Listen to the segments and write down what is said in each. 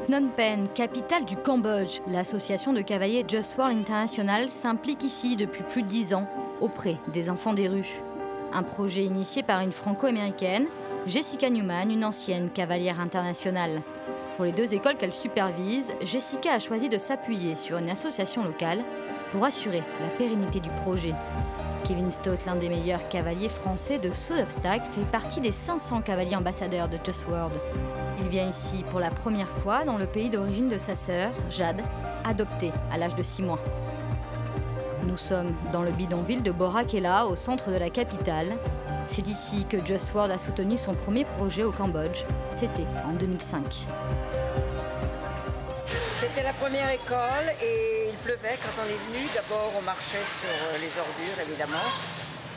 Phnom Penh, capitale du Cambodge, l'association de cavaliers Just World International s'implique ici depuis plus de 10 ans auprès des enfants des rues. Un projet initié par une franco-américaine, Jessica Newman, une ancienne cavalière internationale. Pour les 2 écoles qu'elle supervise, Jessica a choisi de s'appuyer sur une association locale pour assurer la pérennité du projet. Kevin Stott, l'un des meilleurs cavaliers français de saut d'obstacles, fait partie des 500 cavaliers ambassadeurs de Just World. Il vient ici pour la première fois dans le pays d'origine de sa sœur, Jade, adoptée à l'âge de 6 mois. Nous sommes dans le bidonville de Bora Kela, au centre de la capitale. C'est ici que Just World a soutenu son premier projet au Cambodge. C'était en 2005. C'était la première école et il pleuvait quand on est venu. D'abord, on marchait sur les ordures, évidemment.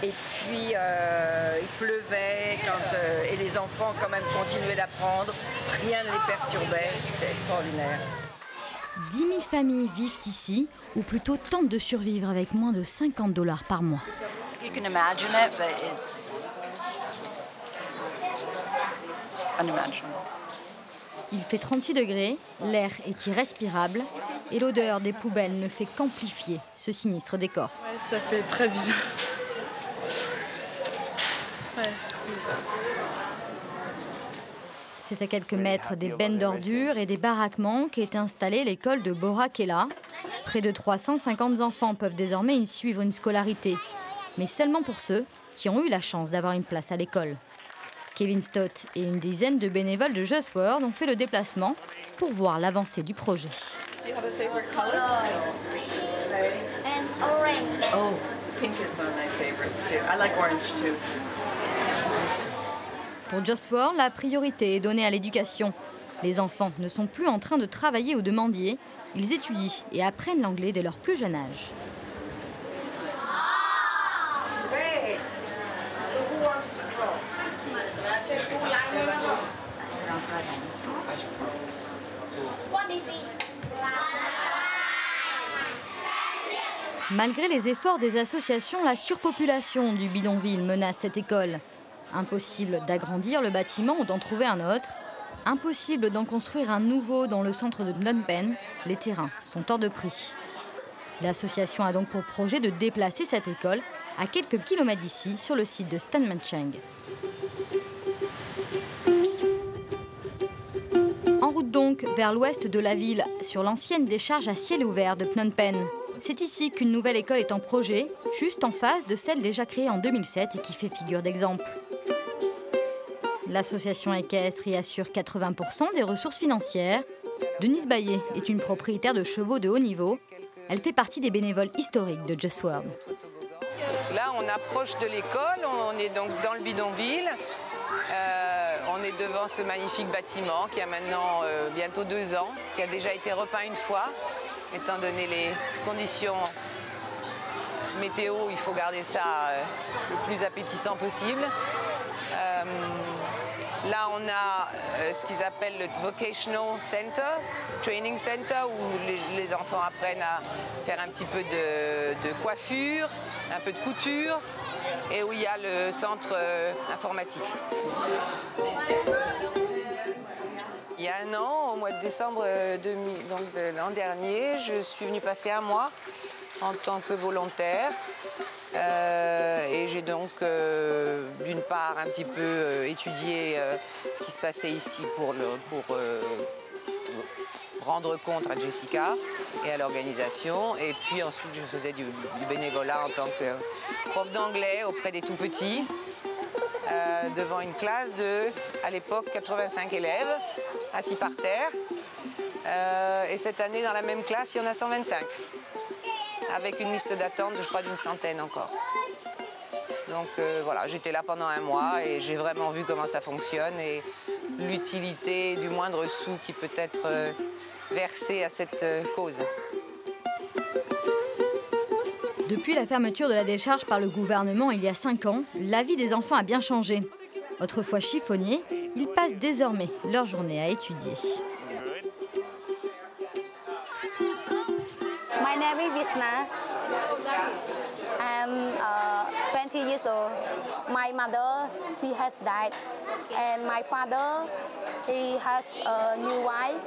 Et puis, il pleuvait et les enfants, quand même, continuaient d'apprendre. Rien ne les perturbait. C'était extraordinaire. 10 000 familles vivent ici, ou plutôt tentent de survivre avec moins de $50 par mois. You can imagine it, but it's unimaginable. Il fait 36 degrés, l'air est irrespirable et l'odeur des poubelles ne fait qu'amplifier ce sinistre décor. Ouais, ça fait très bizarre. Ouais, bizarre. C'est à quelques mètres des bennes d'ordures et des baraquements qu'est installée l'école de Bora Kela. Près de 350 enfants peuvent désormais y suivre une scolarité, mais seulement pour ceux qui ont eu la chance d'avoir une place à l'école. Kevin Stott et une dizaine de bénévoles de Just World ont fait le déplacement pour voir l'avancée du projet. Pour Just World, la priorité est donnée à l'éducation. Les enfants ne sont plus en train de travailler ou de mendier. Ils étudient et apprennent l'anglais dès leur plus jeune âge. Malgré les efforts des associations, la surpopulation du bidonville menace cette école. Impossible d'agrandir le bâtiment ou d'en trouver un autre. Impossible d'en construire un nouveau dans le centre de Phnom Penh. Les terrains sont hors de prix. L'association a donc pour projet de déplacer cette école à quelques kilomètres d'ici, sur le site de Stan Manchang. En route donc vers l'ouest de la ville, sur l'ancienne décharge à ciel ouvert de Phnom Penh. C'est ici qu'une nouvelle école est en projet, juste en face de celle déjà créée en 2007 et qui fait figure d'exemple. L'association équestre y assure 80% des ressources financières. Denise Baillet est une propriétaire de chevaux de haut niveau. Elle fait partie des bénévoles historiques de Just World. Là, on approche de l'école, on est donc dans le bidonville. On est devant ce magnifique bâtiment qui a maintenant bientôt 2 ans, qui a déjà été repeint une fois, étant donné les conditions météo, il faut garder ça le plus appétissant possible. Là, on a ce qu'ils appellent le Vocational Center, Training Center, où les enfants apprennent à faire un petit peu de coiffure, un peu de couture, et où il y a le centre informatique. Il y a 1 an, au mois de décembre de l'an dernier, je suis venue passer 1 mois en tant que volontaire. Et j'ai donc, d'une part, un petit peu étudié ce qui se passait ici pour rendre compte à Jessica et à l'organisation. Et puis ensuite, je faisais du bénévolat en tant que prof d'anglais auprès des tout-petits, devant une classe de, à l'époque, 85 élèves, assis par terre. Et cette année, dans la même classe, il y en a 125. Avec une liste d'attente, je crois, d'une centaine encore. Donc voilà, j'étais là pendant 1 mois et j'ai vraiment vu comment ça fonctionne et l'utilité du moindre sou qui peut être versé à cette cause. Depuis la fermeture de la décharge par le gouvernement il y a 5 ans, la vie des enfants a bien changé. Autrefois chiffonniers, ils passent désormais leur journée à étudier. My name is Visna. I'm 20 years old. My mother, she has died, and my father, he has a new wife,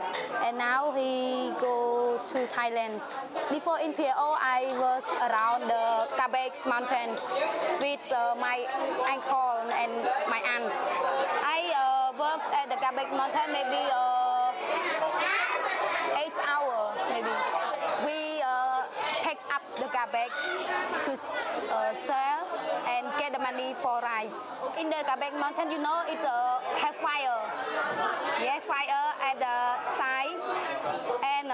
and now he go to Thailand. Before in PAO, I was around the Kabex Mountains with my uncle and my aunts. I worked at the Kabex Mountain maybe 8 hours, maybe. We pick up the cabbage to sell and get the money for rice. In the Kabex Mountain, you know, it's a have fire. Yeah, fire at the side, and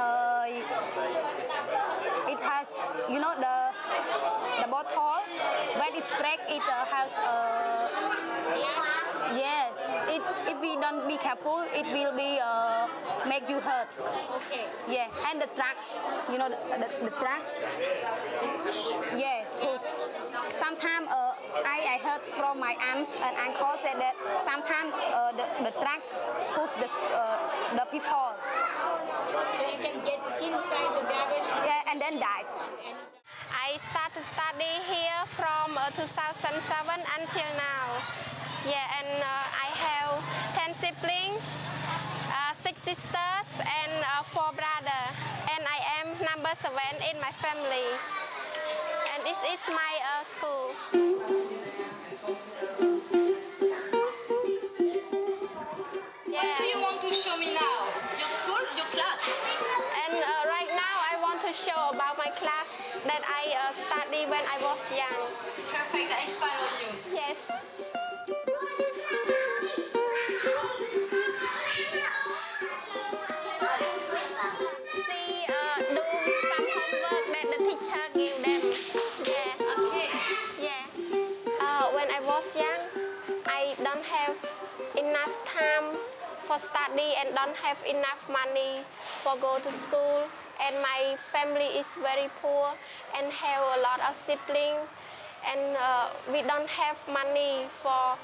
it has, you know, the bottle. When it's break, it has yes. If we don't be careful, it will be make you hurt. Okay. Yeah, and the tracks, you know, the tracks. Yeah, push. Sometimes I heard from my aunts and uncle said that sometimes the tracks push the people. So you can get inside the garbage. Yeah, and then died. I started study here from 2007 until now. Yeah, and I have 10 siblings, 6 sisters, and 4 brothers. And I am number 7 in my family. And this is my school. What do you want to show me now? Your school, your class? And right now I want to show about my class that I studied when I was young. Perfect, I follow you. Yes. Young, I don't have enough time for study and don't have enough money for go to school, and my family is very poor and have a lot of siblings, and we don't have money for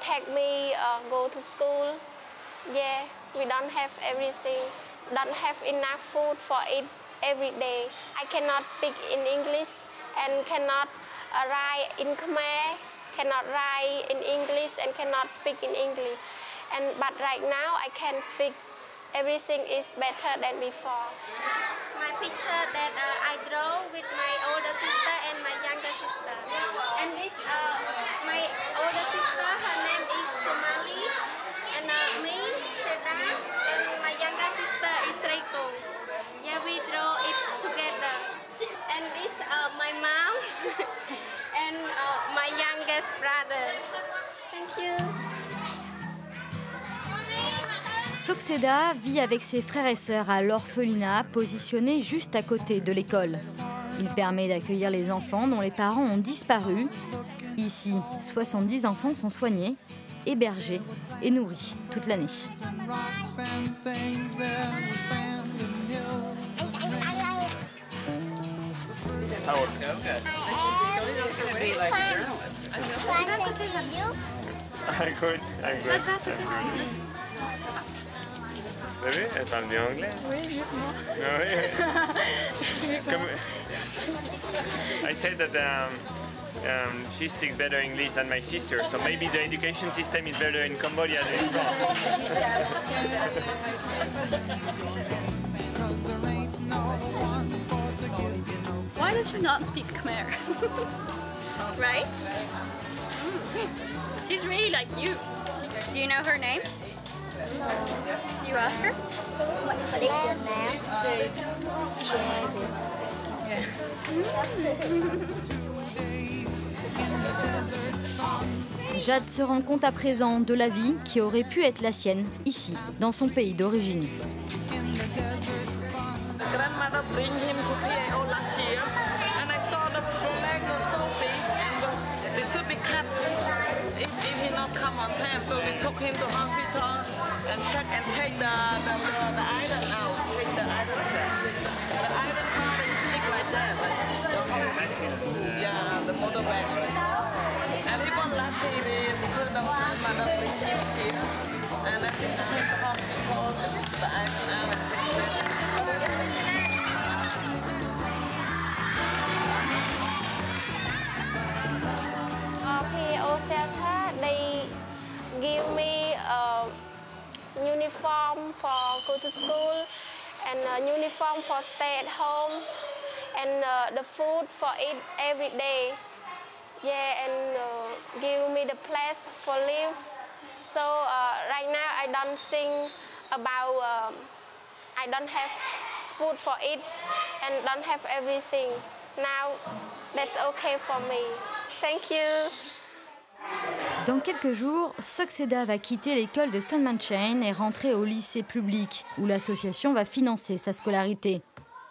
take me go to school. Yeah, we don't have everything, don't have enough food for eat every day. I cannot speak in English and cannot write in Khmer, cannot write in English and cannot speak in English. But right now I can speak. Everything is better than before. My picture that I draw with my older sister and my younger sister. And this my older sister, her name is Somali, and me, Seda, and my younger sister is Reiko. Yeah, we draw it together. And this my mom and my youngest brother. Thank you. Sokseda vit avec ses frères et sœurs à l'orphelinat positionné juste à côté de l'école. Il permet d'accueillir les enfants dont les parents ont disparu. Ici, 70 enfants sont soignés, hébergés et nourris toute l'année. Vous avez vu, elle parle bien anglais. Oui, mieux que moi. Ah oui. Comme... I said that she speaks better English than my sister, so maybe the education system is better in Cambodia than in France. Why does she not speak Khmer? Right? She's really like you. Do you know her name? You ask her? What is your name? Jade se rend compte à présent de la vie qui aurait pu être la sienne, ici, dans son pays d'origine. Grandmother bring him to PAO last year, and I saw the leg was so big, and it should be cut if he not come on time. So we took him to hospital and check and take the iron out. Take the iron out. The iron part is stick like that. Yeah, the motor battery. And even lucky because the grandmother bring him here, and then we took him to hospital. The iron out. uniform for go to school, and uniform for stay at home, and the food for eat every day. Yeah, and give me the place for live. So right now I don't think about I don't have food for eat and don't have everything. Now that's okay for me. Thank you. Dans quelques jours, Soxeda va quitter l'école de Stanmanchain et rentrer au lycée public, où l'association va financer sa scolarité.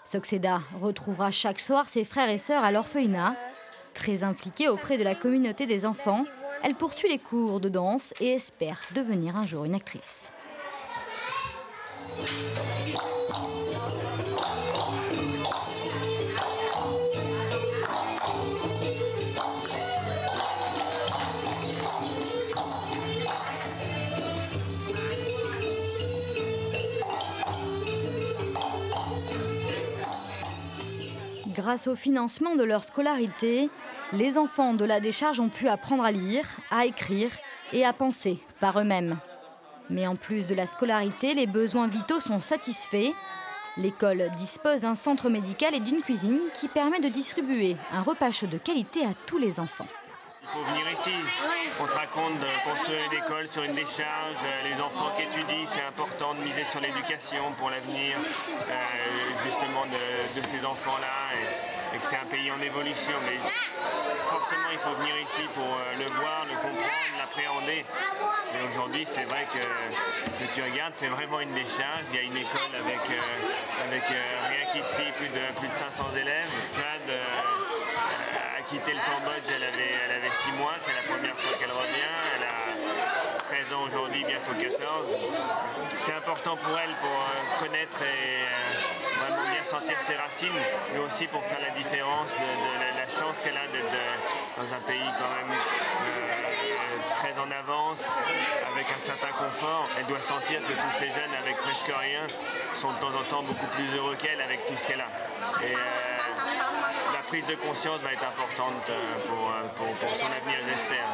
Soxeda retrouvera chaque soir ses frères et sœurs à l'orphelinat. Très impliquée auprès de la communauté des enfants, elle poursuit les cours de danse et espère devenir un jour une actrice. Grâce au financement de leur scolarité, les enfants de la décharge ont pu apprendre à lire, à écrire et à penser par eux-mêmes. Mais en plus de la scolarité, les besoins vitaux sont satisfaits. L'école dispose d'un centre médical et d'une cuisine qui permet de distribuer un repas chaud de qualité à tous les enfants. Il faut venir ici. On te raconte de construire une école sur une décharge, les enfants qui étudient, c'est important de miser sur l'éducation pour l'avenir justement de ces enfants-là et que c'est un pays en évolution. Mais forcément, il faut venir ici pour le voir, le comprendre, l'appréhender. Mais aujourd'hui, c'est vrai que tu regardes, c'est vraiment une décharge. Il y a une école avec rien qu'ici, plus de 500 élèves. Jade a quitté le Cambodge, elle avait 6 mois, c'est la première fois qu'elle revient. Elle a 13 ans aujourd'hui, bientôt 14. C'est important pour elle pour connaître et vraiment bien sentir ses racines, mais aussi pour faire la différence de la chance qu'elle a d'être dans un pays quand même très en avance, avec un certain confort. Elle doit sentir que tous ces jeunes avec presque rien sont de temps en temps beaucoup plus heureux qu'elle avec tout ce qu'elle a. Et la prise de conscience va être importante pour son avenir, j'espère.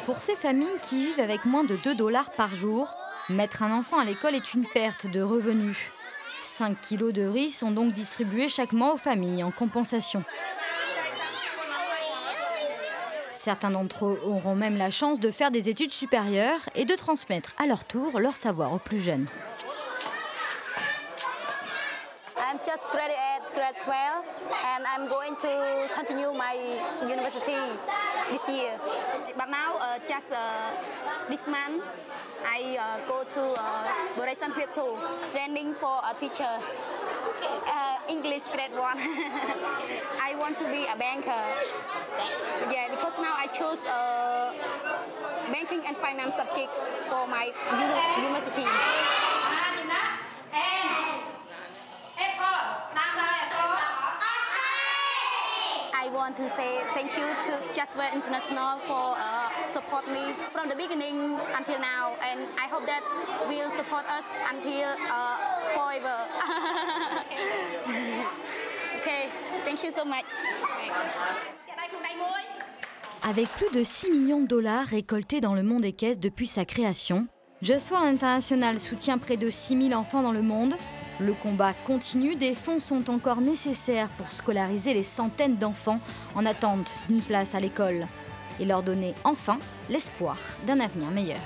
Pour ces familles qui vivent avec moins de 2 $ par jour, mettre un enfant à l'école est une perte de revenus. 5 kilos de riz sont donc distribués chaque mois aux familles en compensation. Certains d'entre eux auront même la chance de faire des études supérieures et de transmettre à leur tour leur savoir aux plus jeunes. I'm just graduated grade 12 and I'm going to continue my university this year. But now just this month I go to Borasan Trip 2 training for a teacher. English grade 1. I want to be a banker. Yeah, because now I choose banking and finance subjects for my university. I want to say thank you to Just Wear International for support me from the beginning until now, and I hope that will support us until forever. Okay, thank you so much. Avec plus de 6 millions de $ récoltés dans le monde des caisses depuis sa création, Just World International soutient près de 6 000 enfants dans le monde. Le combat continue, des fonds sont encore nécessaires pour scolariser les centaines d'enfants en attente d'une place à l'école et leur donner enfin l'espoir d'un avenir meilleur.